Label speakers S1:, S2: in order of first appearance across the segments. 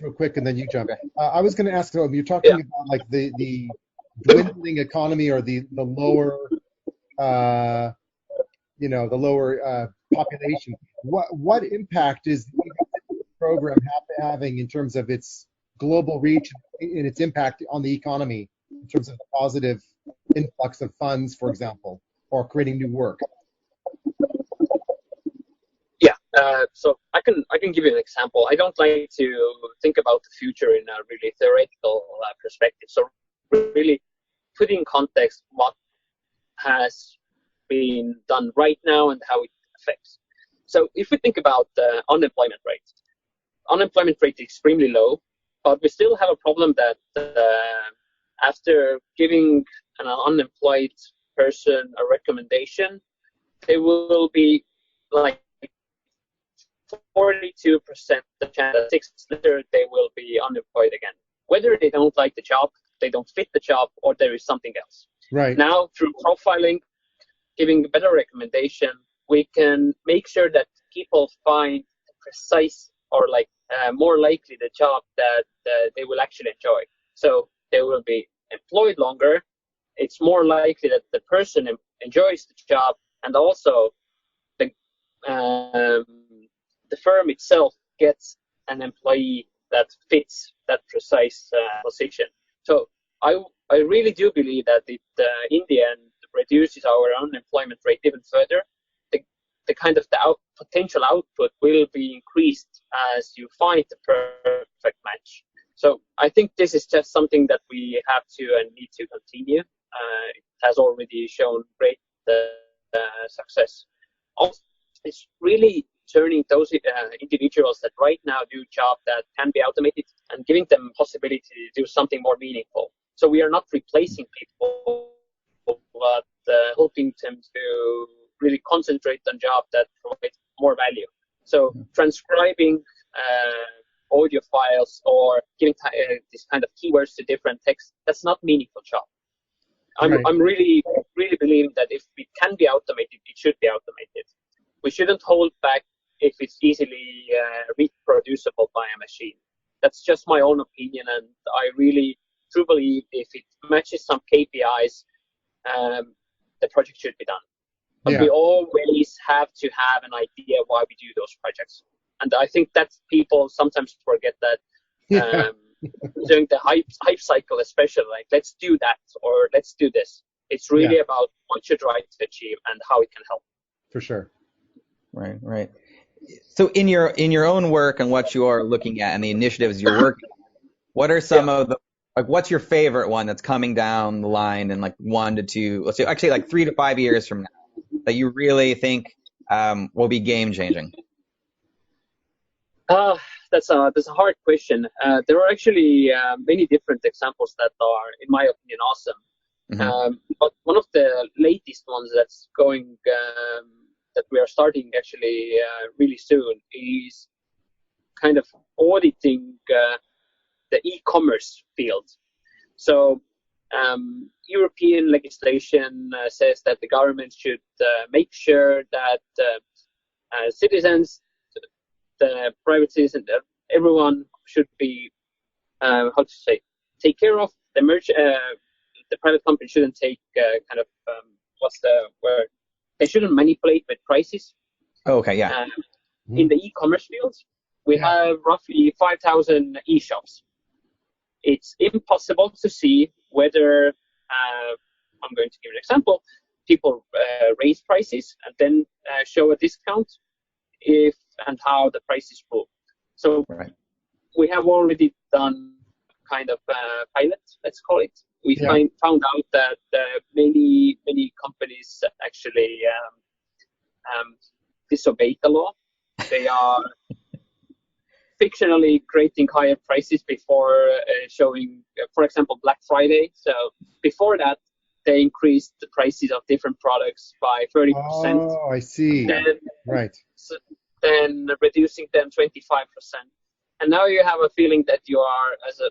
S1: real quick, and then you jump. I was going to ask, you're talking
S2: Yeah.
S1: about like the dwindling economy or the lower, the lower population. What impact is the program having in terms of its global reach and its impact on the economy in terms of the positive influx of funds, for example, or creating new work?
S2: Yeah, so I can give you an example. I don't like to think about the future in a really theoretical perspective. So really put in context what has been done right now and how it affects. So if we think about the unemployment rate is extremely low, but we still have a problem that after giving an unemployed person a recommendation, they will be like 42% the chance that 6 months later they will be unemployed again. Whether they don't like the job, they don't fit the job, or there is something else.
S1: Right.
S2: Now, through profiling, giving a better recommendation, we can make sure that people find the precise or more likely the job that they will actually enjoy. So they will be employed longer. It's more likely that the person enjoys the job, and also the firm itself gets an employee that fits that precise position. So I really do believe that it in the end reduces our unemployment rate even further. The kind of potential output will be increased as you find the perfect match. So I think this is just something that we have to and need to continue. It has already shown great success. Also, it's really turning those individuals that right now do jobs that can be automated and giving them possibility to do something more meaningful. So we are not replacing people, but helping them to really concentrate on jobs that provide more value. So transcribing audio files or giving this kind of keywords to different texts, that's not meaningful job. I'm really believing that if it can be automated, it should be automated. We shouldn't hold back if it's easily reproducible by a machine. That's just my own opinion, and I really truly believe if it matches some KPIs, the project should be done. But we always have to have an idea why we do those projects. And I think that people sometimes forget that during the hype cycle especially, like let's do that or let's do this. It's really about what you're trying to achieve and how it can help.
S1: For sure.
S3: Right. So in your own work and what you are looking at and the initiatives you're working on, what are some of the, what's your favorite one that's coming down the line in 1 to 2, let's say actually 3 to 5 years from now that you really think will be game changing?
S2: That's a hard question. There are actually many different examples that are, in my opinion, awesome. Mm-hmm. But one of the latest ones that's going, that we are starting actually really soon, is kind of auditing the e-commerce field. So European legislation says that the government should make sure that citizens, the private citizen, everyone should be, take care of the the private company shouldn't take kind of, what's the word? They shouldn't manipulate with prices.
S3: Okay, yeah.
S2: In the e-commerce field, we have roughly 5,000 e-shops. It's impossible to see whether, I'm going to give an example, people raise prices and then show a discount if and how the price is pulled. So we have already done kind of pilot, let's call it. We found out that many companies actually disobey the law. They are fictionally creating higher prices before showing, for example, Black Friday. So before that, they increased the prices of different products by 30%.
S1: Oh, I see. Then,
S2: then reducing them 25%. And now you have a feeling that you are, as a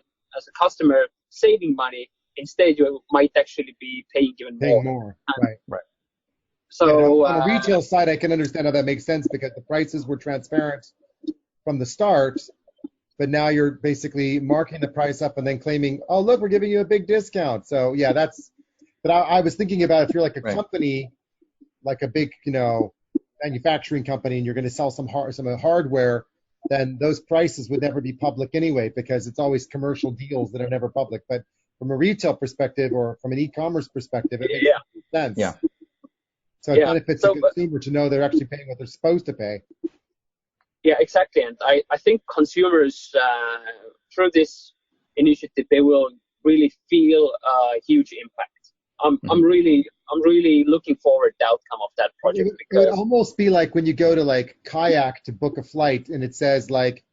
S2: customer, saving money. Instead, you might actually be paying even more.
S1: Right.
S2: So
S1: on the retail side, I can understand how that makes sense because the prices were transparent from the start, but now you're basically marking the price up and then claiming, oh, look, we're giving you a big discount. So yeah, but I was thinking about if you're like a company, like a big, manufacturing company, and you're going to sell some hardware, then those prices would never be public anyway, because it's always commercial deals that are never public. But from a retail perspective or from an e-commerce perspective, it makes sense.
S3: Yeah.
S1: So it benefits the consumer to know they're actually paying what they're supposed to pay.
S2: Yeah, exactly. And I think consumers, through this initiative, they will really feel a huge impact. I'm really looking forward to the outcome of that project.
S1: It would almost be like when you go to like Kayak to book a flight, and it says like,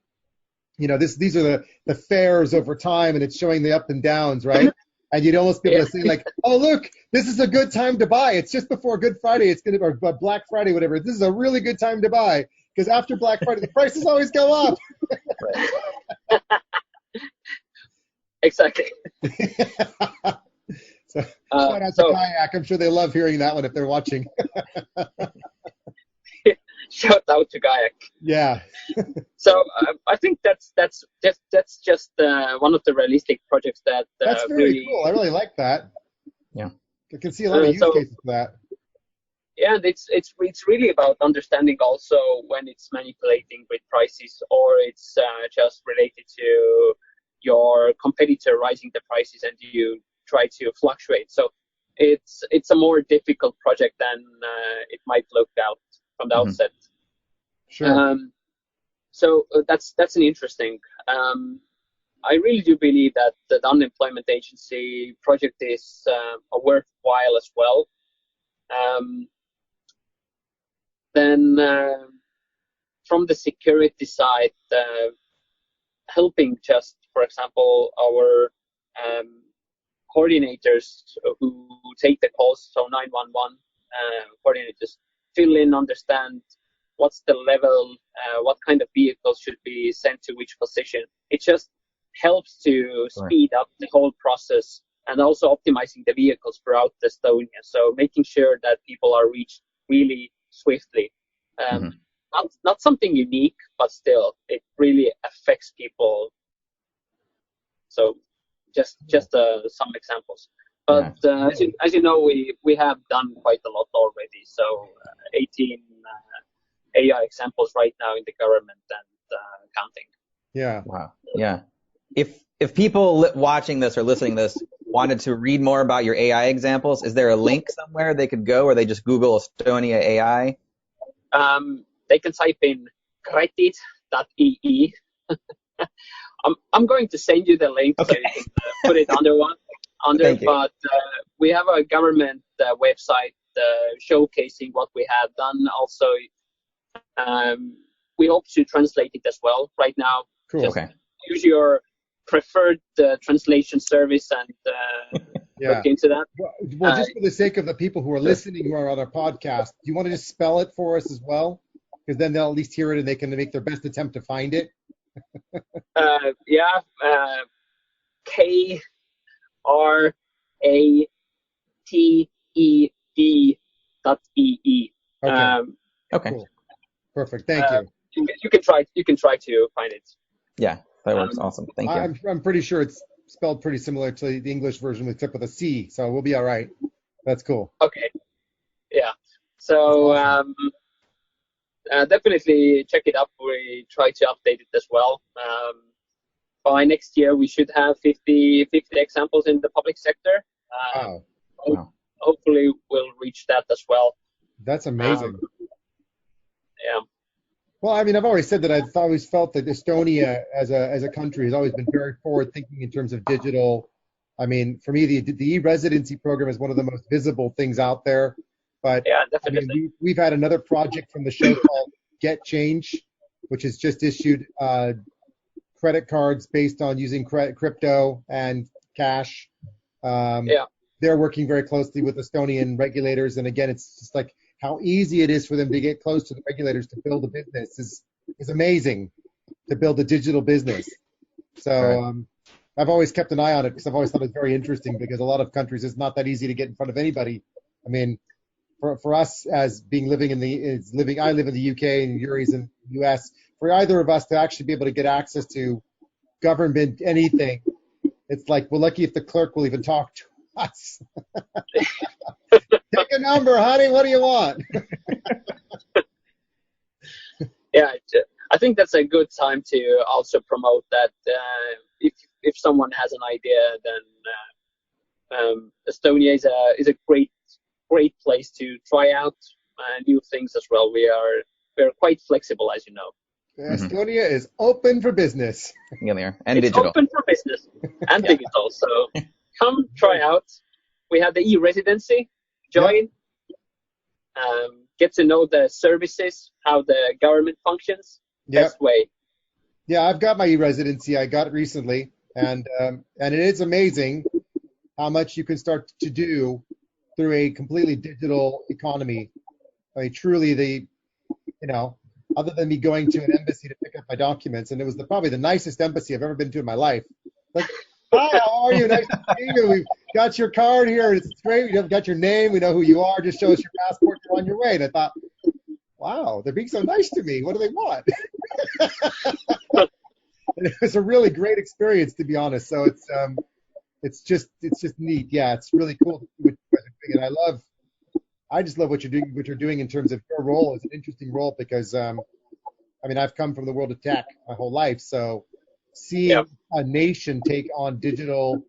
S1: these are the fares over time, and it's showing the up and downs, right? And you'd almost be able to say like, oh, look, this is a good time to buy. It's just before Good Friday. Or Black Friday, whatever. This is a really good time to buy, because after Black Friday, the prices always go up.
S2: Exactly.
S1: So shout out to Kayak. I'm sure they love hearing that one if they're watching.
S2: Shout out to Kayak.
S1: Yeah.
S2: So I think that's just one of the realistic projects that.
S1: That's very cool. I really like that.
S3: Yeah.
S1: I can see a lot of use cases for that.
S2: Yeah, and it's really about understanding also when it's manipulating with prices, or it's just related to your competitor raising the prices and you try to fluctuate. So it's a more difficult project than it might look out from the outset.
S1: Sure.
S2: So that's an interesting. I really do believe that the unemployment agency project is a worthwhile as well. Then from the security side, helping just, for example, our coordinators who take the calls, so 911 coordinators, fill in, understand what's the level, what kind of vehicles should be sent to which position. It just helps to speed up the whole process, and also optimizing the vehicles throughout Estonia. So making sure that people are reached really swiftly. Not something unique, but still, it really affects people. So just some examples. But as you know, we have done quite a lot already. So 18 AI examples right now in the government and counting.
S1: Yeah.
S3: Wow. Yeah. If people watching this or listening to this wanted to read more about your AI examples, is there a link somewhere they could go, or they just Google Estonia AI?
S2: They can type in credit.ee. I'm going to send you the link so you can put it under. But we have a government website showcasing what we have done. Also, we hope to translate it as well. Right now,
S1: cool.
S2: Use your preferred translation service and look into that.
S1: Well, just for the sake of the people who are listening, who are on our podcast, do you want to just spell it for us as well? Because then they'll at least hear it and they can make their best attempt to find it. KRATED.ee.
S3: Okay.
S1: Cool. Perfect. Thank you.
S2: You can try to find it.
S3: Yeah, that works. Awesome. Thank you.
S1: I'm pretty sure it's spelled pretty similar to the English version except with a C, so we'll be all right. That's cool.
S2: Okay. Yeah. So awesome. Definitely check it up. We try to update it as well. By next year, we should have 50 examples in the public sector. Hopefully, we'll reach that as well.
S1: That's amazing.
S2: Yeah.
S1: Well, I mean, I've always said that I've always felt that Estonia as a country has always been very forward thinking in terms of digital. I mean, for me, the e-Residency program is one of the most visible things out there. But
S2: yeah, definitely.
S1: I mean, we've had another project from the show called Get Change, which has just issued credit cards based on using crypto and cash. They're working very closely with Estonian regulators. And again, it's just like how easy it is for them to get close to the regulators to build a business is amazing, to build a digital business. So I've always kept an eye on it because I've always thought it's very interesting, because a lot of countries it's not that easy to get in front of anybody. I mean, for us as I live in the UK and Yuri's in the US, for either of us to actually be able to get access to government anything, it's like we're lucky if the clerk will even talk to us. Take a number, honey. What do you want?
S2: Yeah, I think that's a good time to also promote that if someone has an idea, then Estonia is a great place to try out new things as well. We're quite flexible, as you know.
S1: Estonia is open for business.
S3: Yeah, and
S2: it's
S3: digital.
S2: Open for business and digital. So come try out. We have the e-Residency. Join. Get to know the services, how the government functions. Best way.
S1: Yeah, I've got my e-Residency. I got it recently, and it is amazing how much you can start to do through a completely digital economy. I mean, truly, other than me going to an embassy to pick up my documents, and it was probably the nicest embassy I've ever been to in my life. Like, hi, how are you? Nice to see you. We've got your card here. It's great. We've got your name. We know who you are. Just show us your passport. You're on your way. And I thought, wow, they're being so nice to me. What do they want? And it was a really great experience, to be honest. So it's just neat. Yeah, it's really cool to see what you guys are doing. And I just love what you're doing in terms of your role. It's an interesting role because I've come from the world of tech my whole life, so seeing a nation take on digital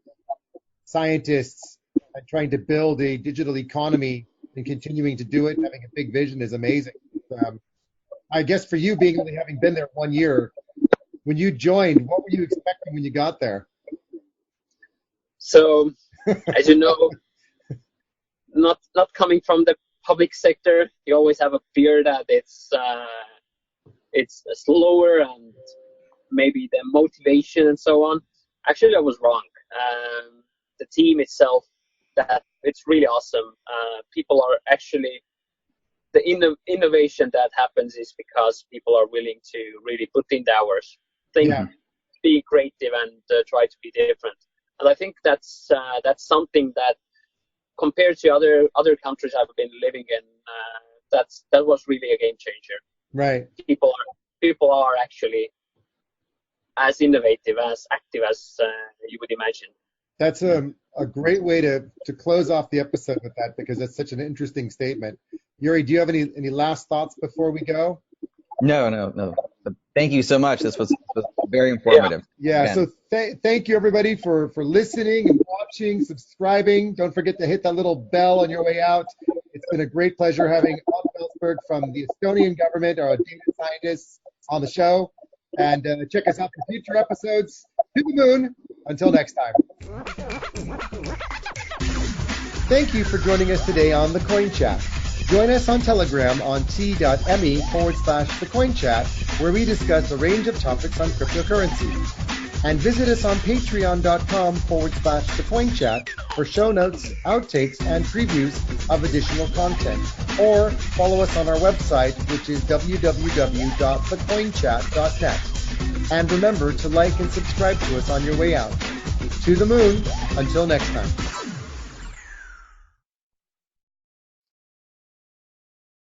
S1: scientists and trying to build a digital economy and continuing to do it and having a big vision is amazing. I guess for you, having been there 1 year, when you joined, what were you expecting when you got there?
S2: So, as you know, not coming from the public sector, you always have a fear that it's slower and maybe the motivation and so on. Actually, I was wrong. The team itself, that it's really awesome. People are actually, the innovation that happens is because people are willing to really put in the hours, be creative and try to be different. And I think that's something that, compared to other countries I've been living in, that was really a game changer.
S1: Right.
S2: People are actually as innovative, as active as you would imagine.
S1: That's a great way to close off the episode with that, because that's such an interesting statement. Yuri, do you have any last thoughts before we go?
S3: No. Thank you so much. This was very informative.
S1: Yeah. So thank you, everybody, for listening and watching, subscribing. Don't forget to hit that little bell on your way out. It's been a great pleasure having Ott Velsberg from the Estonian government, our data scientists, on the show. And check us out for future episodes. To the moon. Until next time. Thank you for joining us today on The Coin Chat. Join us on Telegram on t.me/thecoinchat, where we discuss a range of topics on cryptocurrency. And visit us on patreon.com/thecoinchat for show notes, outtakes, and previews of additional content. Or follow us on our website, which is www.thecoinchat.net. And remember to like and subscribe to us on your way out. To the moon. Until next time.